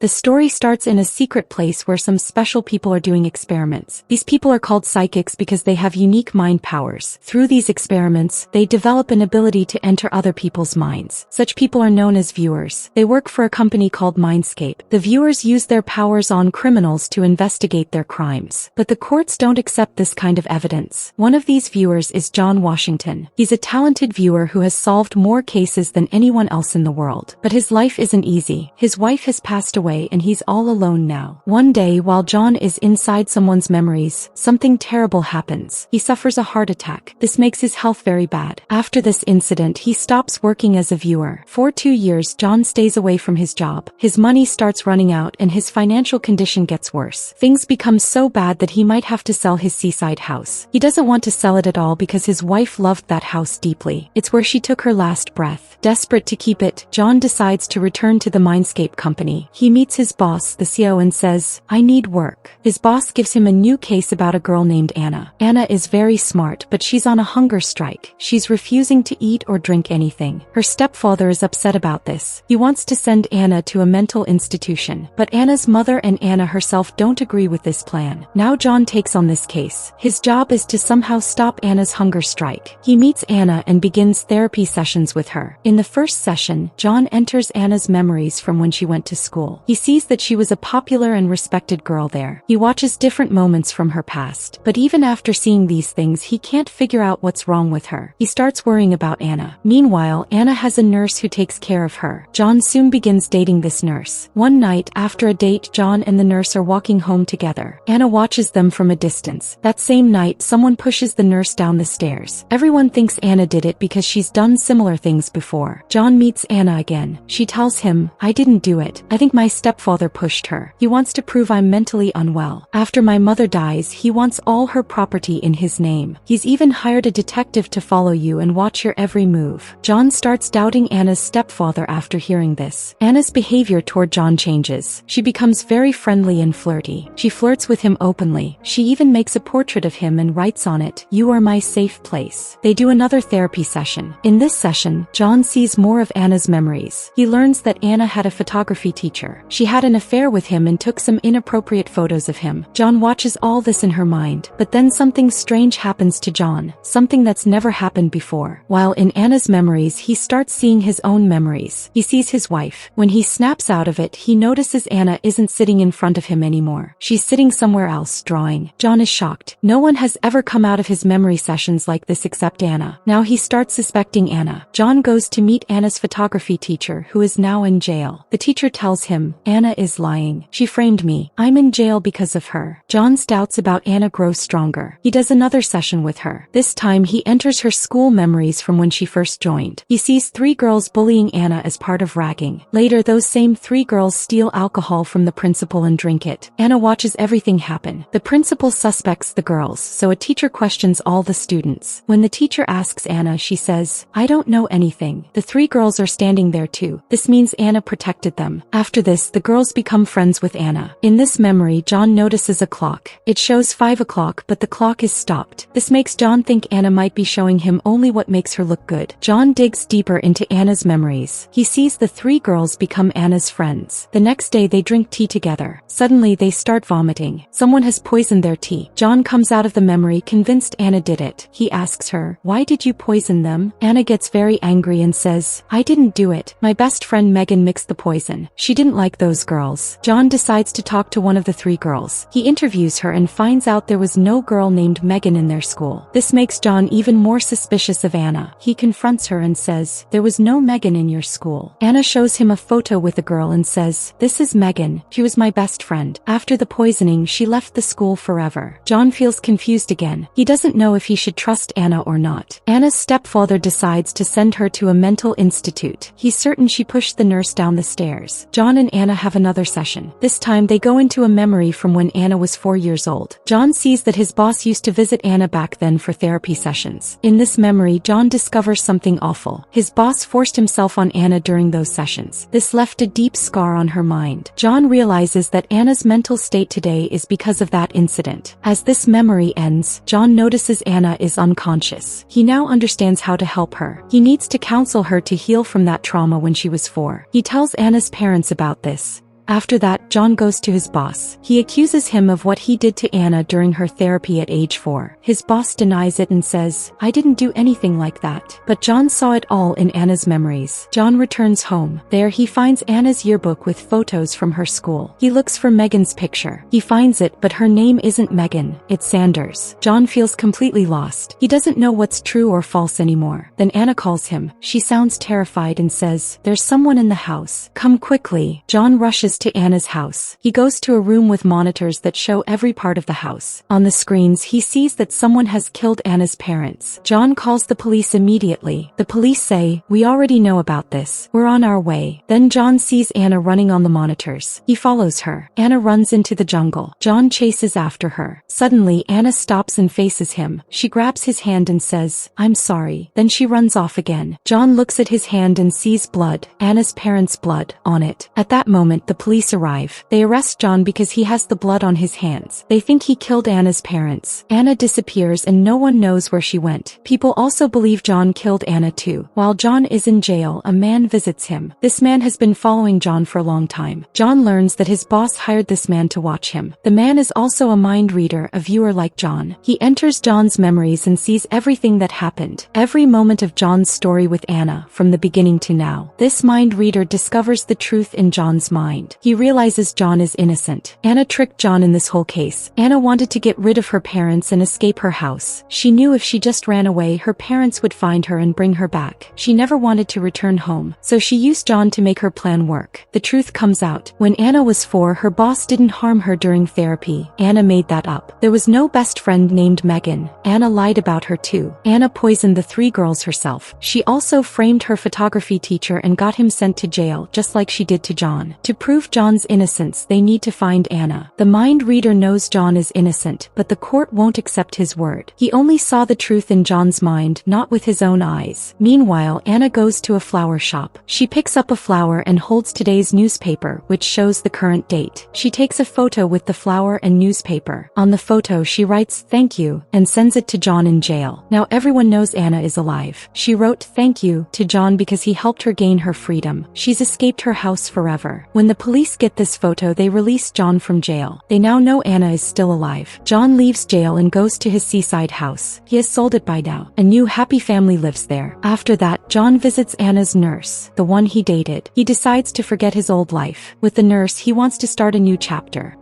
The story starts in a secret place where some special people are doing experiments. These people are called psychics because they have unique mind powers. Through these experiments, they develop an ability to enter other people's minds. Such people are known as viewers. They work for a company called Mindscape. The viewers use their powers on criminals to investigate their crimes. But the courts don't accept this kind of evidence. One of these viewers is John Washington. He's a talented viewer who has solved more cases than anyone else in the world. But his life isn't easy. His wife has passed away and he's all alone now. One day, while John is inside someone's memories, something terrible happens. He suffers a heart attack. This makes his health very bad. After this incident, he stops working as a viewer. For 2 years, John stays away from his job. His money starts running out and his financial condition gets worse. Things become so bad that he might have to sell his seaside house. He doesn't want to sell it at all because his wife loved that house deeply. It's where she took her last breath. Desperate to keep it, John decides to return to the Mindscape company. He meets his boss, the CEO, and says, "I need work." His boss gives him a new case about a girl named Anna. Anna is very smart, but she's on a hunger strike. She's refusing to eat or drink anything. Her stepfather is upset about this. He wants to send Anna to a mental institution. But Anna's mother and Anna herself don't agree with this plan. Now John takes on this case. His job is to somehow stop Anna's hunger strike. He meets Anna and begins therapy sessions with her. In the first session, John enters Anna's memories from when she went to school. He sees that she was a popular and respected girl there. He watches different moments from her past. But even after seeing these things, he can't figure out what's wrong with her. He starts worrying about Anna. Meanwhile, Anna has a nurse who takes care of her. John soon begins dating this nurse. One night, after a date, John and the nurse are walking home together. Anna watches them from a distance. That same night, someone pushes the nurse down the stairs. Everyone thinks Anna did it because she's done similar things before. John meets Anna again. She tells him, "I didn't do it. I think my stepfather pushed her. He wants to prove I'm mentally unwell. After my mother dies, he wants all her property in his name. He's even hired a detective to follow you and watch your every move." John starts doubting Anna's stepfather after hearing this. Anna's behavior toward John changes. She becomes very friendly and flirty. She flirts with him openly. She even makes a portrait of him and writes on it, "You are my safe place." They do another therapy session. In this session, John sees more of Anna's memories. He learns that Anna had a photography teacher. She had an affair with him and took some inappropriate photos of him. John watches all this in her mind, but then something strange happens to John, something that's never happened before. While in Anna's memories, he starts seeing his own memories. He sees his wife. When he snaps out of it, he notices Anna isn't sitting in front of him anymore. She's sitting somewhere else, drawing. John is shocked. No one has ever come out of his memory sessions like this except Anna. Now he starts suspecting Anna. John goes to meet Anna's photography teacher, who is now in jail. The teacher tells him, "Anna is lying. She framed me. I'm in jail because of her." John's doubts about Anna grow stronger. He does another session with her. This time he enters her school memories from when she first joined. He sees 3 girls bullying Anna as part of ragging. Later, those same 3 girls steal alcohol from the principal and drink it. Anna watches everything happen. The principal suspects the girls, so a teacher questions all the students. When the teacher asks Anna, she says, "I don't know anything." The 3 girls are standing there too. This means Anna protected them. After this, the girls become friends with Anna. In this memory, John notices a clock. It shows 5 o'clock, but the clock is stopped. This makes John think Anna might be showing him only what makes her look good. John digs deeper into Anna's memories. He sees the 3 girls become Anna's friends. The next day, they drink tea together. Suddenly, they start vomiting. Someone has poisoned their tea. John comes out of the memory convinced Anna did it. He asks her, "Why did you poison them?" Anna gets very angry and says, "I didn't do it. My best friend Megan mixed the poison. She didn't like those girls." John decides to talk to one of the 3 girls. He interviews her and finds out there was no girl named Megan in their school. This makes John even more suspicious of Anna. He confronts her and says, "There was no Megan in your school." Anna shows him a photo with a girl and says, "This is Megan. She was my best friend. After the poisoning, she left the school forever." John feels confused again. He doesn't know if he should trust Anna or not. Anna's stepfather decides to send her to a mental institute. He's certain she pushed the nurse down the stairs. John and Anna have another session. This time they go into a memory from when Anna was 4 years old. John sees that his boss used to visit Anna back then for therapy sessions. In this memory, John discovers something awful. His boss forced himself on Anna during those sessions. This left a deep scar on her mind. John realizes that Anna's mental state today is because of that incident. As this memory ends, John notices Anna is unconscious. He now understands how to help her. He needs to counsel her to heal from that trauma when she was 4. He tells Anna's parents about this. After that, John goes to his boss. He accuses him of what he did to Anna during her therapy at age 4. His boss denies it and says, "I didn't do anything like that." But John saw it all in Anna's memories. John returns home. There he finds Anna's yearbook with photos from her school. He looks for Megan's picture. He finds it, but her name isn't Megan, it's Sanders. John feels completely lost. He doesn't know what's true or false anymore. Then Anna calls him. She sounds terrified and says, "There's someone in the house. Come quickly." John rushes to Anna's house. He goes to a room with monitors that show every part of the house. On the screens, he sees that someone has killed Anna's parents. John calls the police immediately. The police say, "We already know about this. We're on our way." Then John sees Anna running on the monitors. He follows her. Anna runs into the jungle. John chases after her. Suddenly, Anna stops and faces him. She grabs his hand and says, "I'm sorry." Then she runs off again. John looks at his hand and sees blood, Anna's parents' blood, on it. At that moment, the police arrive. They arrest John because he has the blood on his hands. They think he killed Anna's parents. Anna disappears and no one knows where she went. People also believe John killed Anna too. While John is in jail, a man visits him. This man has been following John for a long time. John learns that his boss hired this man to watch him. The man is also a mind reader, a viewer like John. He enters John's memories and sees everything that happened. Every moment of John's story with Anna, from the beginning to now. This mind reader discovers the truth in John's mind. He realizes John is innocent. Anna tricked John in this whole case. Anna wanted to get rid of her parents and escape her house. She knew if she just ran away, her parents would find her and bring her back. She never wanted to return home, so she used John to make her plan work. The truth comes out. When Anna was 4, her boss didn't harm her during therapy. Anna made that up. There was no best friend named Megan. Anna lied about her too. Anna poisoned the 3 girls herself. She also framed her photography teacher and got him sent to jail, just like she did to John. To prove John's innocence, they need to find Anna. The mind reader knows John is innocent, but the court won't accept his word. He only saw the truth in John's mind, not with his own eyes. Meanwhile, Anna goes to a flower shop. She picks up a flower and holds today's newspaper, which shows the current date. She takes a photo with the flower and newspaper. On the photo, she writes, "Thank you," and sends it to John in jail. Now everyone knows Anna is alive. She wrote, "Thank you," to John because he helped her gain her freedom. She's escaped her house forever. When the police get this photo, they release John from jail. They now know Anna is still alive. John leaves jail and goes to his seaside house. He has sold it by now. A new happy family lives there. After that, John visits Anna's nurse, the one he dated. He decides to forget his old life. With the nurse, he wants to start a new chapter.